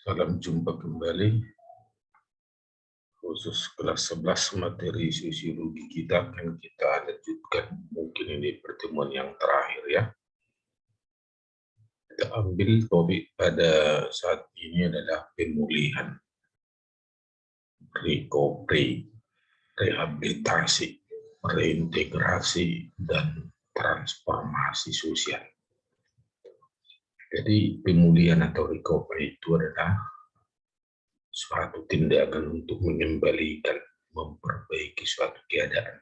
Salam jumpa kembali, khusus kelas 11 materi sosiologi kita akan kita lanjutkan. Mungkin ini pertemuan yang terakhir ya. Kita ambil topik pada saat ini adalah pemulihan, recovery, rehabilitasi, reintegrasi, dan transformasi sosial. Jadi pemulihan atau recovery itu adalah suatu tindakan untuk mengembalikan, memperbaiki suatu keadaan.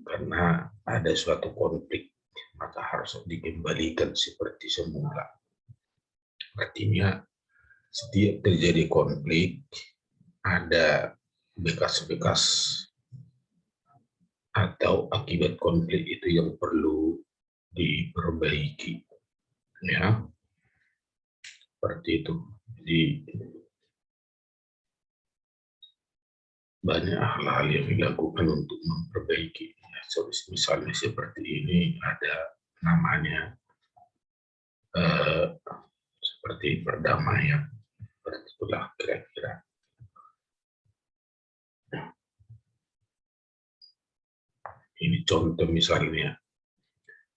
Karena ada suatu konflik, maka harus dikembalikan seperti semula. Artinya, setiap terjadi konflik, ada bekas-bekas atau akibat konflik itu yang perlu diperbaiki. Ya, seperti itu. Jadi, banyak hal-hal yang dilakukan untuk memperbaiki. Misalnya seperti ini ada namanya seperti perdamaian, seperti itulah kira-kira. Ini contoh misalnya,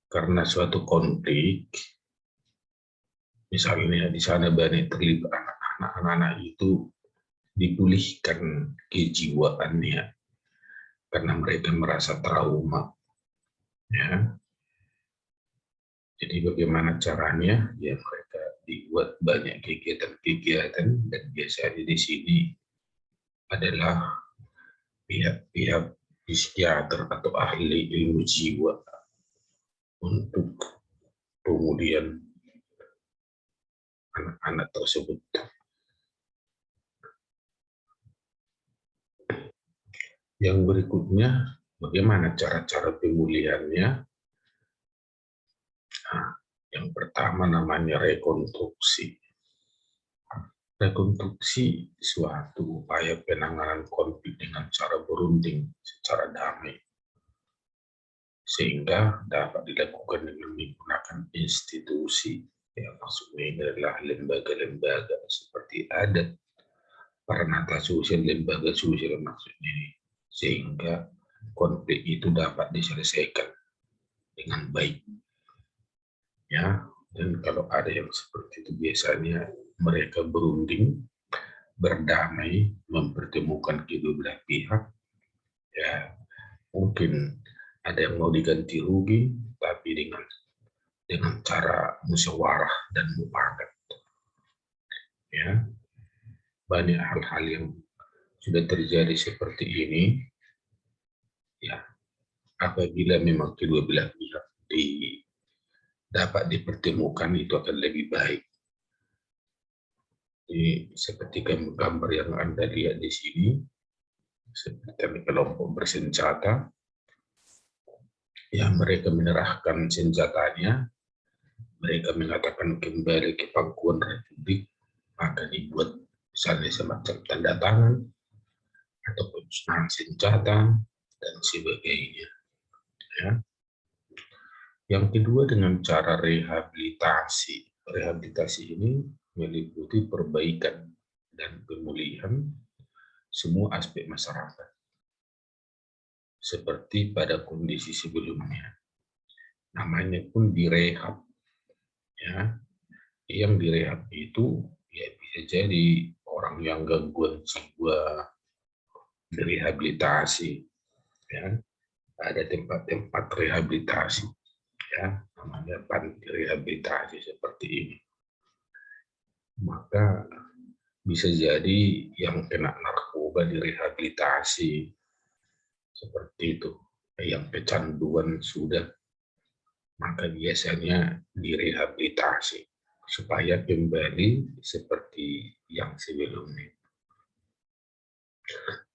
karena suatu konflik, misalnya di sana banyak terlibat anak-anak itu dipulihkan kejiwaannya karena mereka merasa trauma. Ya. Jadi bagaimana caranya? Ya mereka dibuat banyak kegiatan-kegiatan dan biasanya di sini adalah pihak-pihak psikiater atau ahli ilmu jiwa untuk pemulihan anak-anak tersebut. Yang berikutnya, bagaimana cara-cara pemulihannya? Nah, yang pertama namanya rekonstruksi. Rekonstruksi suatu upaya penanganan konflik dengan cara berunding secara damai, sehingga dapat dilakukan dengan menggunakan institusi, yang maksudnya adalah lembaga-lembaga seperti adat, peranata sosial, lembaga sosial maksudnya ini, sehingga konflik itu dapat diselesaikan dengan baik. Ya, dan kalau ada yang seperti itu biasanya mereka berunding, berdamai, mempertemukan kedua belah pihak. Ya, mungkin ada yang mau diganti rugi, tapi dengan cara musyawarah dan mufakat. Ya, banyak hal-hal yang sudah terjadi seperti ini. Ya, apabila memang kedua belah pihak dapat dipertemukan, itu akan lebih baik. Jadi, seperti gambar yang Anda lihat di sini, seperti kelompok bersenjata, yang mereka menyerahkan senjatanya, mereka mengatakan kembali ke pangkuan Republik, maka dibuat misalnya semacam tanda tangan, atau pemusnahan senjata, dan sebagainya. Ya. Yang kedua dengan cara rehabilitasi. Rehabilitasi ini meliputi perbaikan dan pemulihan semua aspek masyarakat seperti pada kondisi sebelumnya. Namanya pun direhab. Ya, yang direhab itu ya bisa jadi orang yang gangguan jiwa, direhabilitasi. Ya, ada tempat-tempat rehabilitasi. Ya, namanya panti rehabilitasi seperti ini. Maka bisa jadi yang kena narkoba direhabilitasi seperti itu, yang kecanduan sudah, maka biasanya direhabilitasi supaya kembali seperti yang sebelumnya.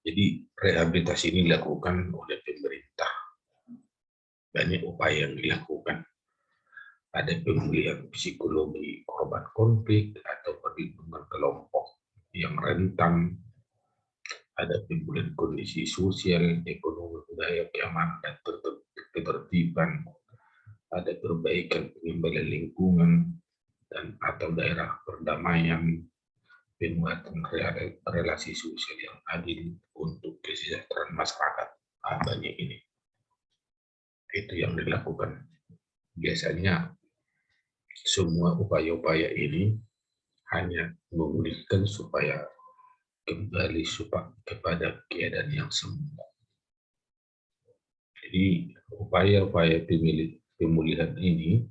Jadi rehabilitasi ini dilakukan oleh pemerintah. Banyak upaya yang dilakukan. Ada pemulihan psikologi korban konflik atau perlindungan kelompok yang rentan, ada pemulihan kondisi sosial, ekonomi, budaya, keamanan, dan ketertiban, ada perbaikan pengembalian lingkungan dan atau daerah perdamaian, penguatan relasi sosial yang adil untuk kesejahteraan masyarakat. Banyak ini. Itu yang dilakukan. Biasanya semua upaya-upaya ini hanya memulihkan supaya kembali kepada keadaan yang semula. Jadi upaya-upaya pemulihan ini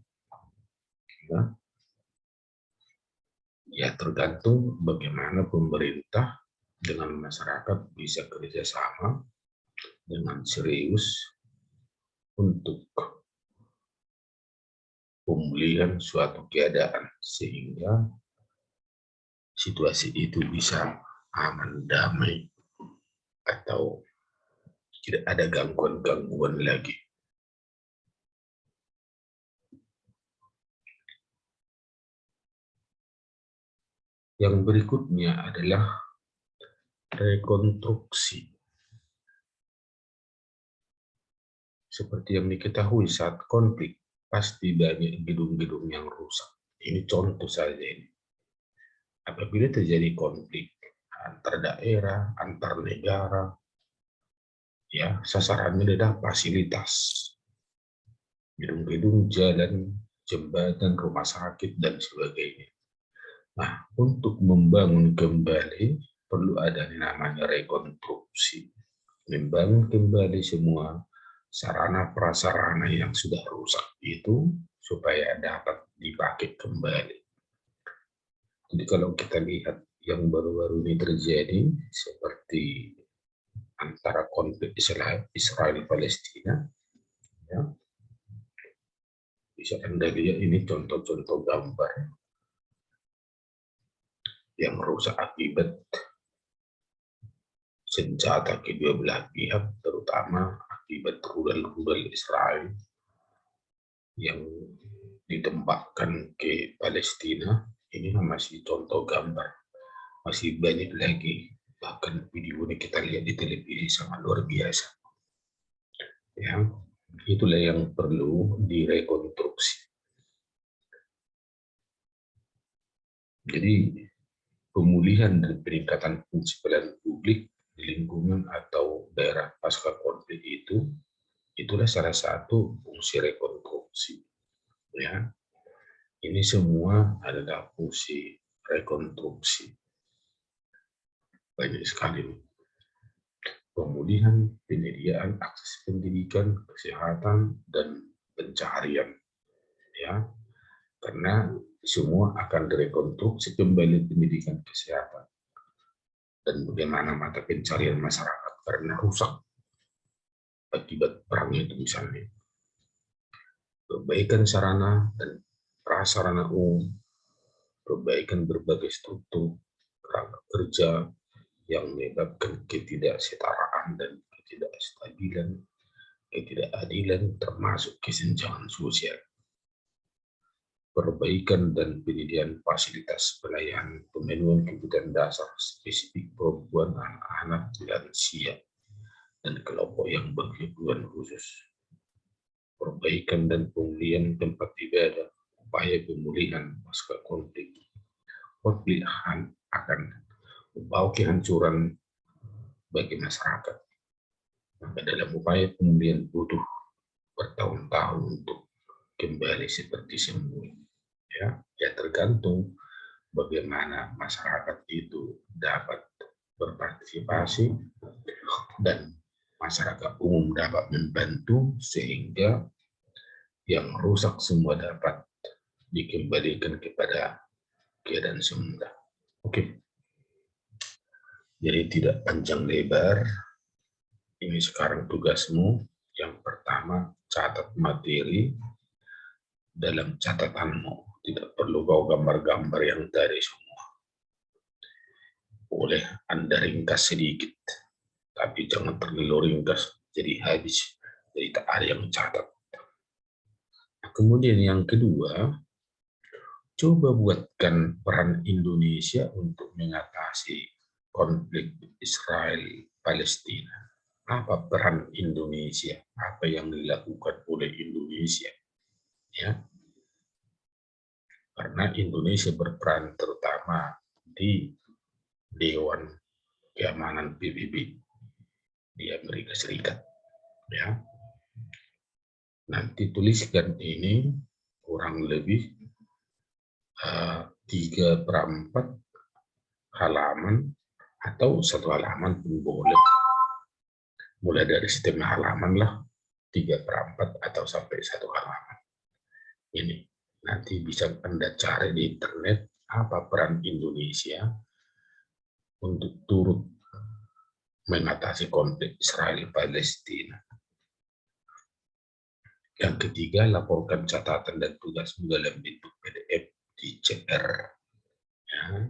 ya tergantung bagaimana pemerintah dengan masyarakat bisa kerjasama dengan serius untuk pemulihan suatu keadaan sehingga situasi itu bisa aman, damai, atau tidak ada gangguan-gangguan lagi. Yang berikutnya adalah rekonstruksi. Seperti yang diketahui saat konflik, pasti banyak gedung-gedung yang rusak. Ini contoh saja ini. Apabila terjadi konflik antar daerah, antar negara, ya sasarannya adalah fasilitas. Gedung-gedung, jalan, jembatan, rumah sakit, dan sebagainya. Nah, untuk membangun kembali, perlu ada namanya rekonstruksi. Membangun kembali semua sarana prasarana yang sudah rusak itu supaya dapat dipakai kembali. Jadi kalau kita lihat yang baru-baru ini terjadi seperti antara konflik Israel-Palestina, ya, bisa Anda lihat ini contoh-contoh gambar yang rusak akibat senjata kedua belah pihak, terutama akibat rudal-rudal Israel yang ditembakkan ke Palestina. Ini masih contoh gambar, masih banyak lagi, bahkan video ini kita lihat di televisi sangat luar biasa. Ya, itulah yang perlu direkonstruksi. Jadi pemulihan dan peningkatan fungsi pelayanan publik di lingkungan atau daerah pasca konflik itulah salah satu fungsi rekonstruksi. Ya, ini semua adalah fungsi rekonstruksi. Banyak sekali. Pemulihan, penyediaan akses pendidikan, kesehatan, dan pencaharian. Ya, karena semua akan direkonstruksi kembali pendidikan, kesehatan, dan bagaimana mata pencarian masyarakat karena rusak akibat perang itu misalnya. Perbaikan sarana dan prasarana umum, perbaikan berbagai struktur kerangka kerja yang menyebabkan ketidaksetaraan dan ketidakstabilan, ketidakadilan termasuk kesenjangan sosial. Perbaikan dan penyediaan fasilitas pelayanan pemenuhan kebutuhan dasar spesifik perempuan, anak-anak, lansia, dan kelompok yang berkebutuhan khusus. Perbaikan dan pemulihan tempat ibadah, upaya pemulihan pasca konflik. Konflik akan membawa kehancuran bagi masyarakat. Maka dalam upaya pemulihan butuh bertahun-tahun untuk kembali seperti semula. Ya tergantung bagaimana masyarakat itu dapat berpartisipasi dan masyarakat umum dapat membantu sehingga yang rusak semua dapat dikembalikan kepada keadaan semula. Oke. Jadi tidak panjang lebar. Ini sekarang tugasmu. Yang pertama, catat materi dalam catatanmu. Tidak perlu kau gambar-gambar yang tadi semua. Boleh Anda ringkas sedikit, tapi jangan terlalu ringkas, jadi habis, jadi tak ada yang catat. Kemudian yang kedua, coba buatkan peran Indonesia untuk mengatasi konflik Israel-Palestina. Apa peran Indonesia? Apa yang dilakukan oleh Indonesia? Ya, karena Indonesia berperan terutama di Dewan Keamanan PBB di Amerika Serikat. Ya, nanti tuliskan ini kurang lebih 3/4 halaman atau 1 halaman pun boleh. Mulai dari setengah halaman lah, 3/4 atau sampai 1 halaman. Ini nanti bisa Anda cari di internet apa peran Indonesia untuk turut mengatasi konflik Israel-Palestina. Yang ketiga, laporkan catatan dan tugasmu dalam bentuk PDF di CR. Ya.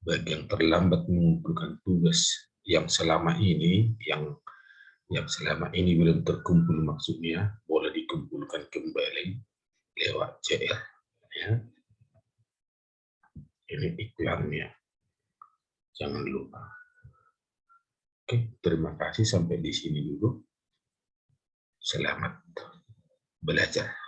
Bagi yang terlambat mengumpulkan tugas yang selama ini belum terkumpul, maksudnya boleh dikumpulkan kembali lewat CR. Ya. Ini iklannya, jangan lupa. Oke, terima kasih, sampai di sini dulu. Selamat belajar.